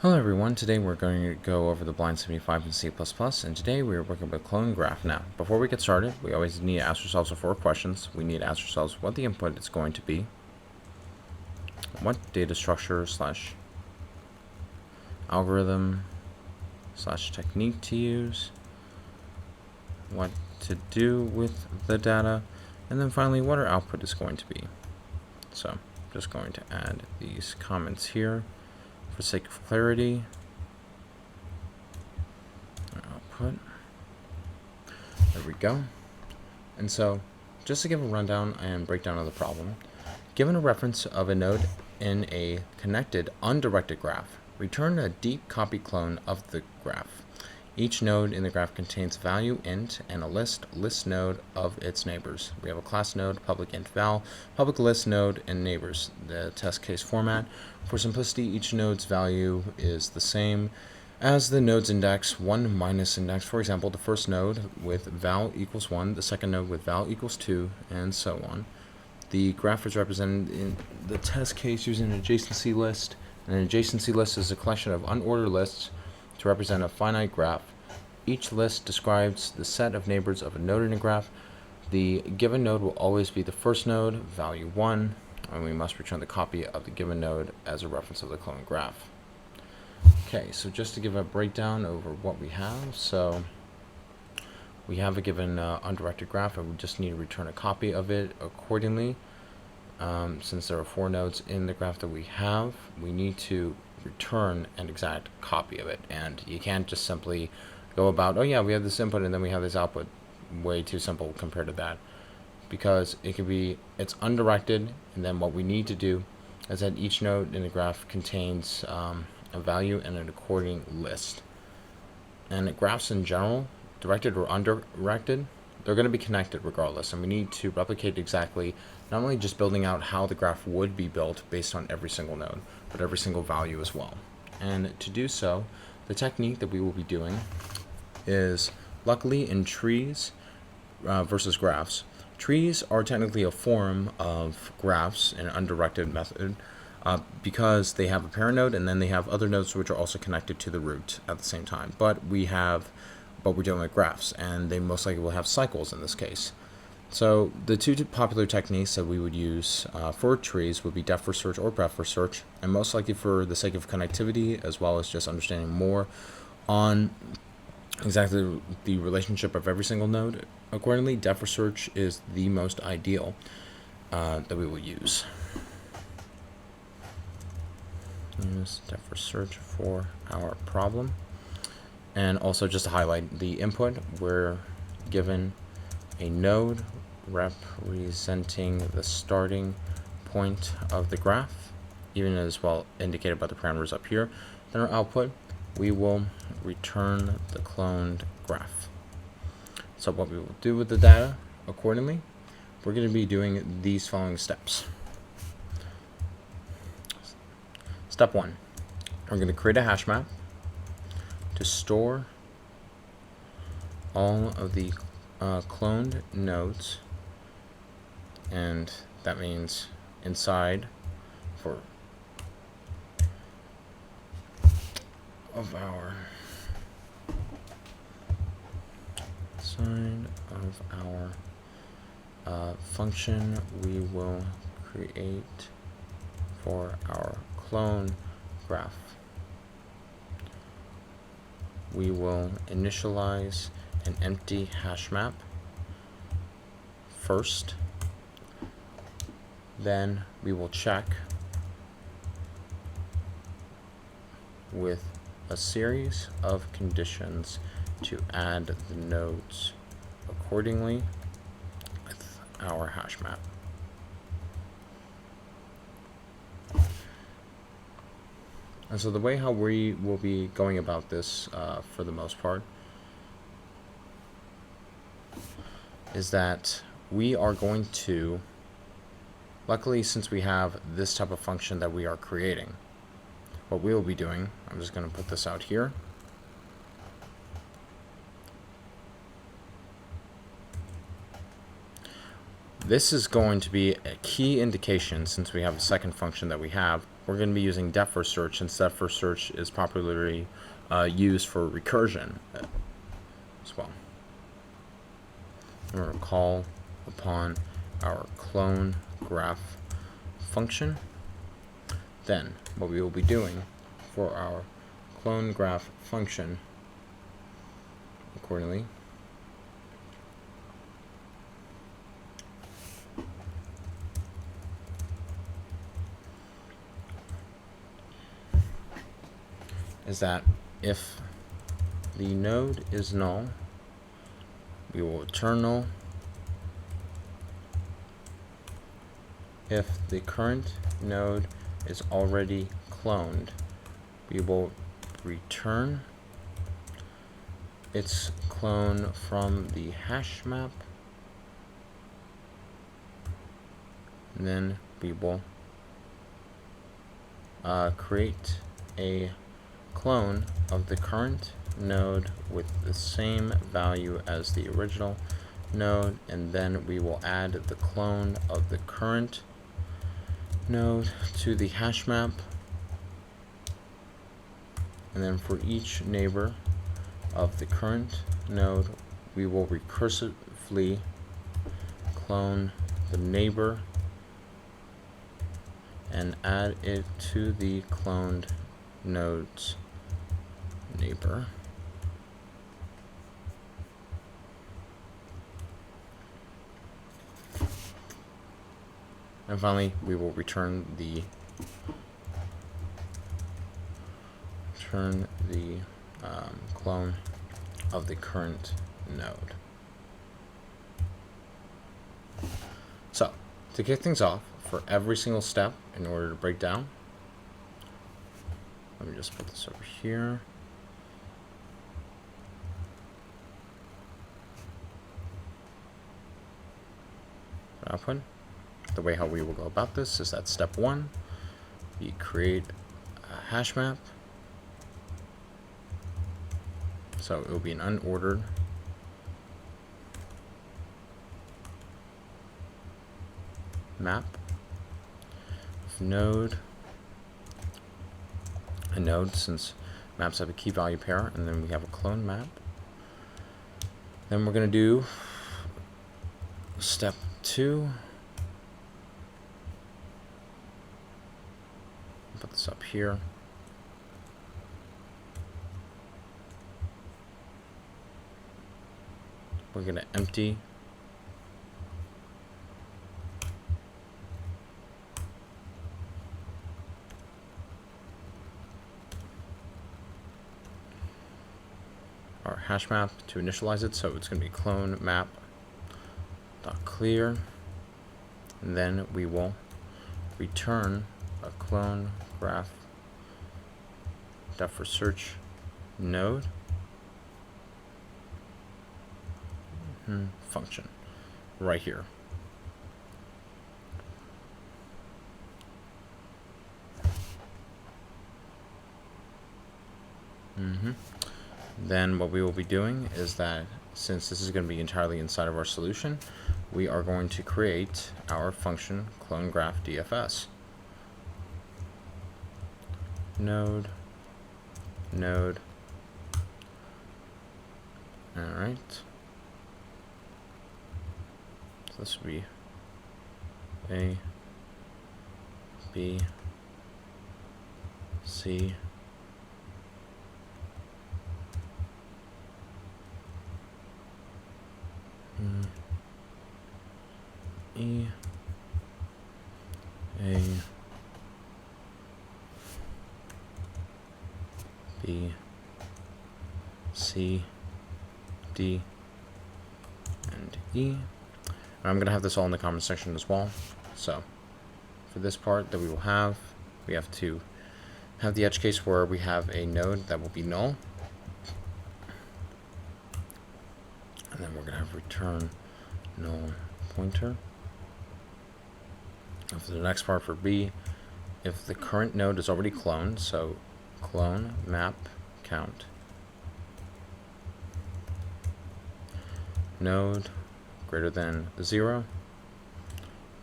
Hello everyone, today we're going to go over the Blind 75 in C++, and today we are working with clone graph. Now, before we get started, we always need to ask ourselves 4 questions. We need to ask ourselves what the input is going to be, what data structure slash algorithm slash technique to use, what to do with the data, and then finally what our output is going to be. So, I'm just going to add these comments here for sake of clarity. Output. There we go. And so, just to give a rundown and breakdown of the problem, given a reference of a node in a connected undirected graph, return a deep copy clone of the graph. Each node in the graph contains value int and a list node of its neighbors. We have a class node, public int val, public list node, and neighbors. The test case format. For simplicity, each node's value is the same as the node's index, 1 minus index. For example, the first node with val equals 1, the second node with val equals 2, and so on. The graph is represented in the test case using an adjacency list. An adjacency list is a collection of unordered lists to represent a finite graph. Each list describes the set of neighbors of a node in a graph. The given node will always be the first node, value 1, and we must return the copy of the given node as a reference of the clone graph. Okay, so just to give a breakdown over what we have, so we have a given undirected graph, and we just need to return a copy of it accordingly. Since there are 4 nodes in the graph that we have, we need to return an exact copy of it, and you can't just simply go about, oh yeah, we have this input and then we have this output. Way too simple compared to that, because it could be, it's undirected, and then what we need to do is that each node in the graph contains a value and an according list. And graphs in general, directed or undirected, they're going to be connected regardless, and we need to replicate exactly, not only just building out how the graph would be built based on every single node, but every single value as well. And to do so, the technique that we will be doing is, luckily in trees versus graphs, trees are technically a form of graphs in an undirected method because they have a parent node and then they have other nodes which are also connected to the root at the same time. But we're dealing with graphs, and they most likely will have cycles in this case. So the 2 popular techniques that we would use for trees would be depth first search or breadth first search, and most likely for the sake of connectivity as well as just understanding more on exactly the relationship of every single node, accordingly, depth first search is the most ideal that we will use. Use depth first search for our problem. And also, just to highlight the input, we're given a node representing the starting point of the graph, even as well indicated by the parameters up here. Then our output, we will return the cloned graph. So what we will do with the data accordingly, we're going to be doing these following steps. Step 1, we're going to create a hash map to store all of the cloned nodes, and that means inside of our function we will create for our clone graph. We will initialize an empty hash map first. Then we will check with a series of conditions to add the nodes accordingly with our hash map. And so the way how we will be going about this for the most part is that we are going to, luckily since we have this type of function that we are creating, what we will be doing, I'm just going to put this out here. This is going to be a key indication, since we have a second function that we have. We're going to be using depth first search, since depth first search is popularly used for recursion as well. We're going to call upon our clone graph function. Then what we will be doing for our clone graph function accordingly is that if the node is null, we will return null. If the current node is already cloned, we will return its clone from the hash map, and then we will create a clone of the current node with the same value as the original node, and then we will add the clone of the current node to the hash map, and then for each neighbor of the current node we will recursively clone the neighbor and add it to the cloned node's neighbor. And finally, we will return the clone of the current node. So, to kick things off, for every single step, in order to break down, let me just put this over here. Output. The way how we will go about this is that step 1, we create a hash map. So it will be an unordered map of node, a node, since maps have a key value pair, and then we have a clone map. Then we're going to do step 2. Put this up here. We're going to empty our hash map to initialize it, so it's going to be clone map dot clear, and then we will return a clone graph depth first search node function right here. Then what we will be doing is that, since this is going to be entirely inside of our solution, we are going to create our function clone graph DFS. Node. Alright. So this would be A, B, C, E, A, B, C, D, and E. And I'm going to have this all in the comment section as well. So for this part that we have to have the edge case where we have a node that will be null. And then we're going to have return null pointer. And for the next part, for B, if the current node is already cloned, so clone map count node greater than 0,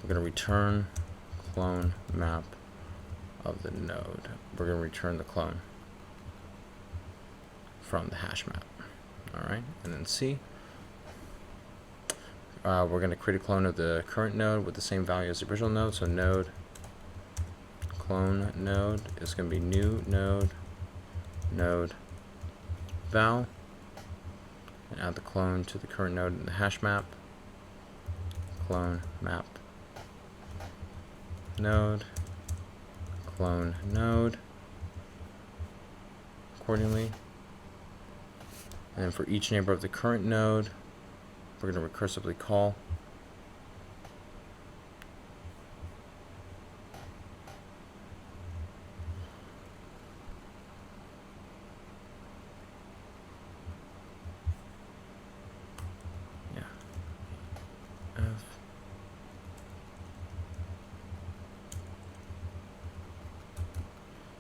We're going to return clone map of the node. We're going to return the clone from the hash map. All right, and then C. We're going to create a clone of the current node with the same value as the original node. So node clone node is going to be new node val, and add the clone to the current node in the hash map. Clone map node clone node accordingly. And then for each neighbor of the current node, we're going to recursively call F.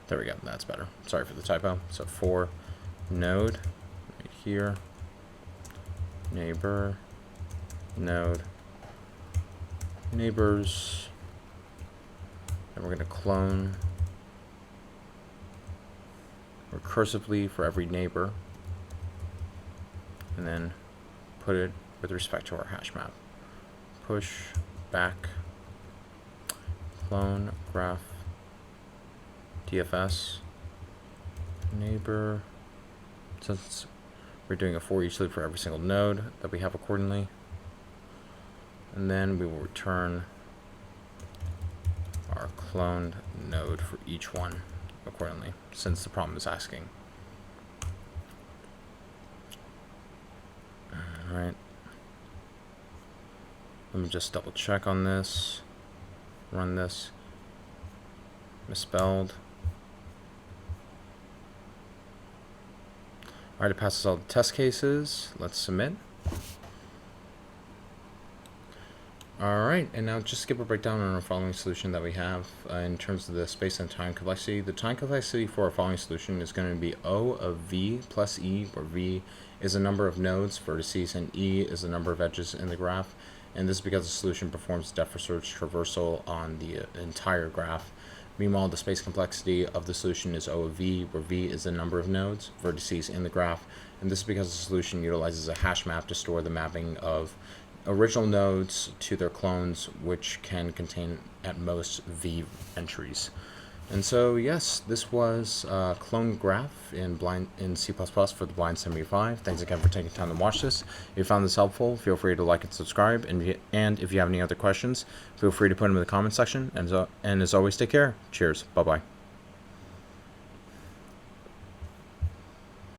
There we go, that's better. Sorry for the typo. So for node right here, neighbor node neighbors, and we're going to clone recursively for every neighbor, and then put it with respect to our hash map. Push back clone graph DFS neighbor, since we're doing a for each loop for every single node that we have accordingly. And then we will return our cloned node for each one accordingly, since the problem is asking. All right. Let me just double check on this. Run this. Misspelled. All right, it passes all the test cases. Let's submit. All right, and now just give a breakdown on our following solution that we have in terms of the space and time complexity. The time complexity for our following solution is going to be O of V plus E, where V is the number of nodes, vertices, and E is the number of edges in the graph. And this is because the solution performs depth of search traversal on the entire graph. Meanwhile, the space complexity of the solution is O of V, where V is the number of nodes, vertices in the graph. And this is because the solution utilizes a hash map to store the mapping of original nodes to their clones, which can contain at most V entries. And so yes, this was clone graph in C++ for the Blind 75. Thanks again for taking time to watch this. If you found this helpful, feel free to like and subscribe. And if you have any other questions, feel free to put them in the comment section. And as always, take care. Cheers. Bye-bye.